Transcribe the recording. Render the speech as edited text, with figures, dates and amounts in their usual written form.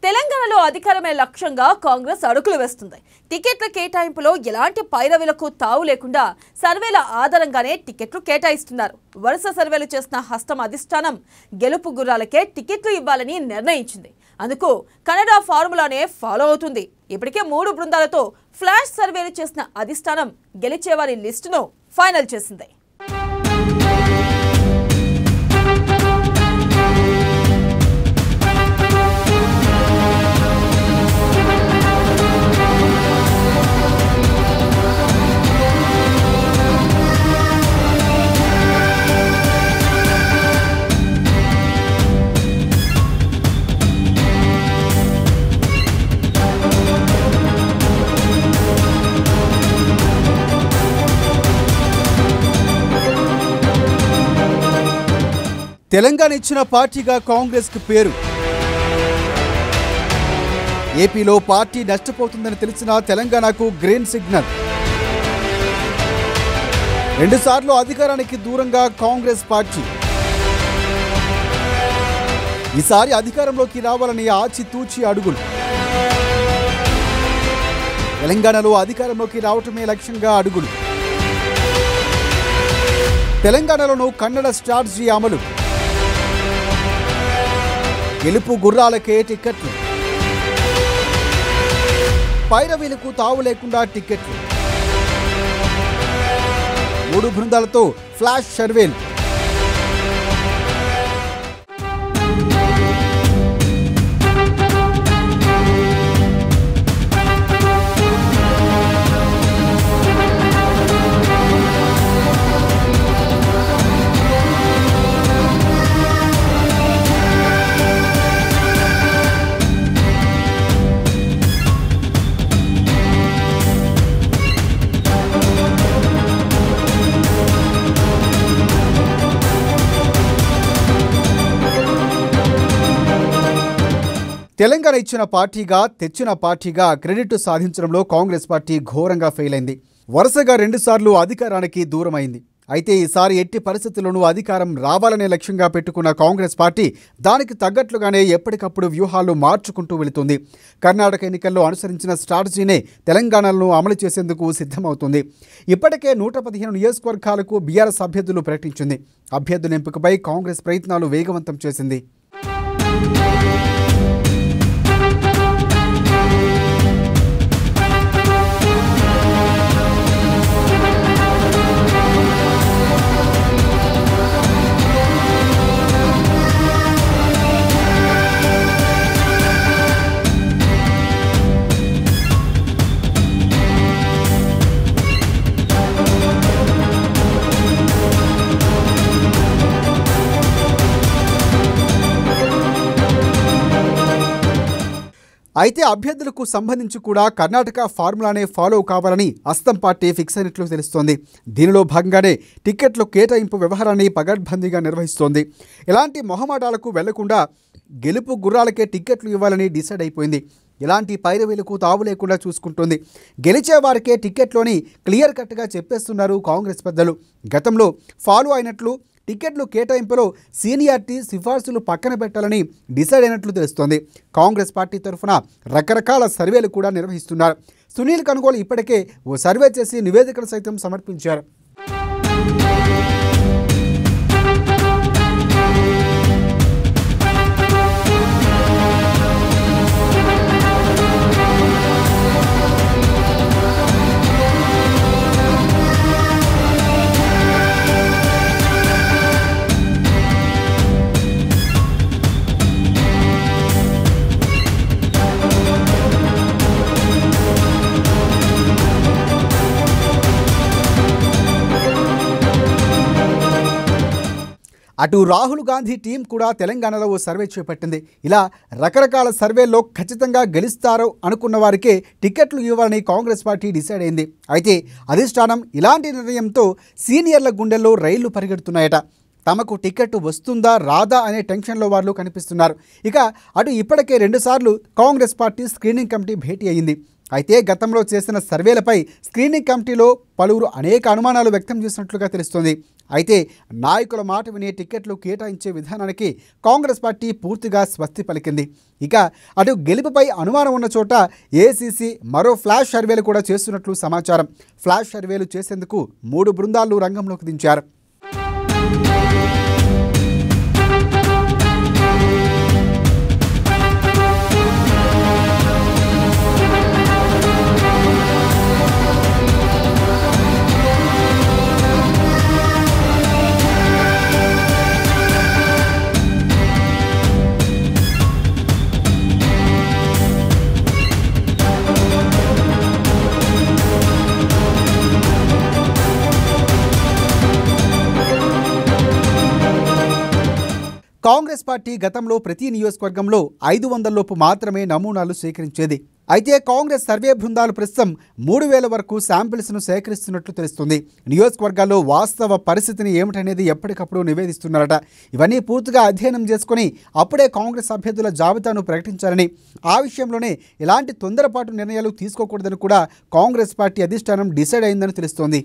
తెలంగాణలో అధికారమే లక్ష్యంగా కాంగ్రెస్ అడుగులు వేస్తుంది. టికెట్ల కేటాయింపులో ఎలాంటి పైరవీలకు తావు లేకుండా సర్వేల ఆధారంగానే టికెట్లు కేటాయిస్తున్నారు. వరుస సర్వేలు చేసిన హస్తం అధిష్టానం గెలుపు గుర్రాలకే టికెట్లు ఇవ్వాలని నిర్ణయించింది. అందుకు కన్నడ ఫార్ములానే ఫాలో అవుతుంది. ఇప్పటికే 3 బృందాలతో ఫ్లాష్ సర్వేలు చేసిన అధిష్టానం గెలిచేవారి లిస్టును ఫైనల్ చేసింది. తెలంగాణ ఇచ్చిన పార్టీగా కాంగ్రెస్కు పేరు. ఏపీలో పార్టీ నష్టపోతుందని తెలిసిన తెలంగాణకు గ్రీన్ సిగ్నల్. 2 సార్లు అధికారానికి దూరంగా కాంగ్రెస్ పార్టీ ఈసారి అధికారంలోకి రావాలని ఆచితూచి అడుగులు. తెలంగాణలో అధికారంలోకి రావటమే లక్ష్యంగా అడుగులు. తెలంగాణలోనూ కన్నడ స్ట్రాటజీ అమలు. గెలుపు గుర్రాలకే టికెట్లు. పైరవీలకు తావు లేకుండా టికెట్లు. 3 బృందాలతో ఫ్లాష్ సర్వేలు. తెలంగాణ ఇచ్చిన పార్టీగా తెచ్చిన పార్టీగా క్రెడిట్ సాధించడంలో కాంగ్రెస్ పార్టీ ఘోరంగా ఫెయిల్ అయింది. వరుసగా 2 సార్లు అధికారానికి దూరమైంది. అయితే ఈసారి ఎట్టి పరిస్థితుల్లోనూ అధికారం రావాలనే లక్ష్యంగా పెట్టుకున్న కాంగ్రెస్ పార్టీ దానికి తగ్గట్లుగానే ఎప్పటికప్పుడు వ్యూహాలు మార్చుకుంటూ వెళుతుంది. కర్ణాటక ఎన్నికల్లో అనుసరించిన స్ట్రాటజీనే తెలంగాణలో అమలు చేసేందుకు సిద్ధమవుతుంది. ఇప్పటికే 115 నియోజకవర్గాలకు బీఆర్ఎస్ అభ్యర్థులు ప్రకటించింది. అభ్యర్థుల ఎంపికపై కాంగ్రెస్ ప్రయత్నాలు వేగవంతం చేసింది. అయితే అభ్యర్థులకు సంబంధించి కూడా కర్ణాటక ఫార్ములానే ఫాలో కావాలని హస్తం పార్టీ ఫిక్స్ అయినట్లు తెలుస్తోంది. దీనిలో భాగంగానే టికెట్ల కేటాయింపు వ్యవహారాన్ని పగడ్బందీగా నిర్వహిస్తోంది. ఎలాంటి మొహమాటాలకు వెళ్లకుండా గెలుపు గుర్రాలకే టికెట్లు ఇవ్వాలని డిసైడ్ అయిపోయింది. ఎలాంటి పైరవీలకు తావు లేకుండా చూసుకుంటుంది. గెలిచే వారికే టికెట్లోని క్లియర్ కట్గా చెప్పేస్తున్నారు కాంగ్రెస్ పెద్దలు. గతంలో ఫాలో అయినట్లు టికెట్లు కేటాయింపులో సీనియారిటీ సిఫార్సులు పక్కన పెట్టాలని డిసైడ్ అయినట్లు తెలుస్తోంది. కాంగ్రెస్ పార్టీ తరఫున రకరకాల సర్వేలు కూడా నిర్వహిస్తున్నారు. సునీల్ కనుగోలు ఇప్పటికే ఓ సర్వే చేసి నివేదికలు సైతం సమర్పించారు. అటు రాహుల్ గాంధీ టీం కూడా తెలంగాణలో ఓ సర్వే చేపట్టింది. ఇలా రకరకాల సర్వేల్లో ఖచ్చితంగా గెలుస్తారో అనుకున్న వారికే టికెట్లు ఇవ్వాలని కాంగ్రెస్ పార్టీ డిసైడ్ అయింది. అయితే అధిష్టానం ఇలాంటి నిర్ణయంతో సీనియర్ల గుండెల్లో రైళ్లు పరిగెడుతున్నాయట. తమకు టికెట్ వస్తుందా రాదా అనే టెన్షన్లో వాళ్ళు కనిపిస్తున్నారు. ఇక అటు ఇప్పటికే 2 సార్లు కాంగ్రెస్ పార్టీ స్క్రీనింగ్ కమిటీ భేటీ అయింది. అయితే గతంలో చేసిన సర్వేలపై స్క్రీనింగ్ కమిటీలో పలువురు అనేక అనుమానాలు వ్యక్తం చేసినట్లుగా తెలుస్తోంది. అయితే నాయకుల మాట వినే టికెట్లు కేటాయించే విధానానికి కాంగ్రెస్ పార్టీ పూర్తిగా స్వస్తి పలికింది. ఇక అటు గెలుపుపై అనుమానం ఉన్న చోట ఏసీసీ మరో ఫ్లాష్ సర్వేలు కూడా చేస్తున్నట్లు సమాచారం. ఫ్లాష్ సర్వేలు చేసేందుకు 3 బృందాలు రంగంలోకి దించారు. కాంగ్రెస్ పార్టీ గతంలో ప్రతి నియోజకవర్గంలో 500 లోపు మాత్రమే నమూనాలు సేకరించేది. అయితే కాంగ్రెస్ సర్వే బృందాలు ప్రస్తుతం 3000 వరకు శాంపిల్స్ను సేకరిస్తున్నట్లు తెలుస్తుంది. నియోజకవర్గాల్లో వాస్తవ పరిస్థితిని ఏమిటనేది ఎప్పటికప్పుడు నివేదిస్తున్నారట. ఇవన్నీ పూర్తిగా అధ్యయనం చేసుకుని అప్పుడే కాంగ్రెస్ అభ్యర్థుల జాబితాను ప్రకటించాలని, ఆ విషయంలోనే ఎలాంటి తొందరపాటు నిర్ణయాలు తీసుకోకూడదని కూడా కాంగ్రెస్ పార్టీ అధిష్టానం డిసైడ్ అయిందని తెలుస్తోంది.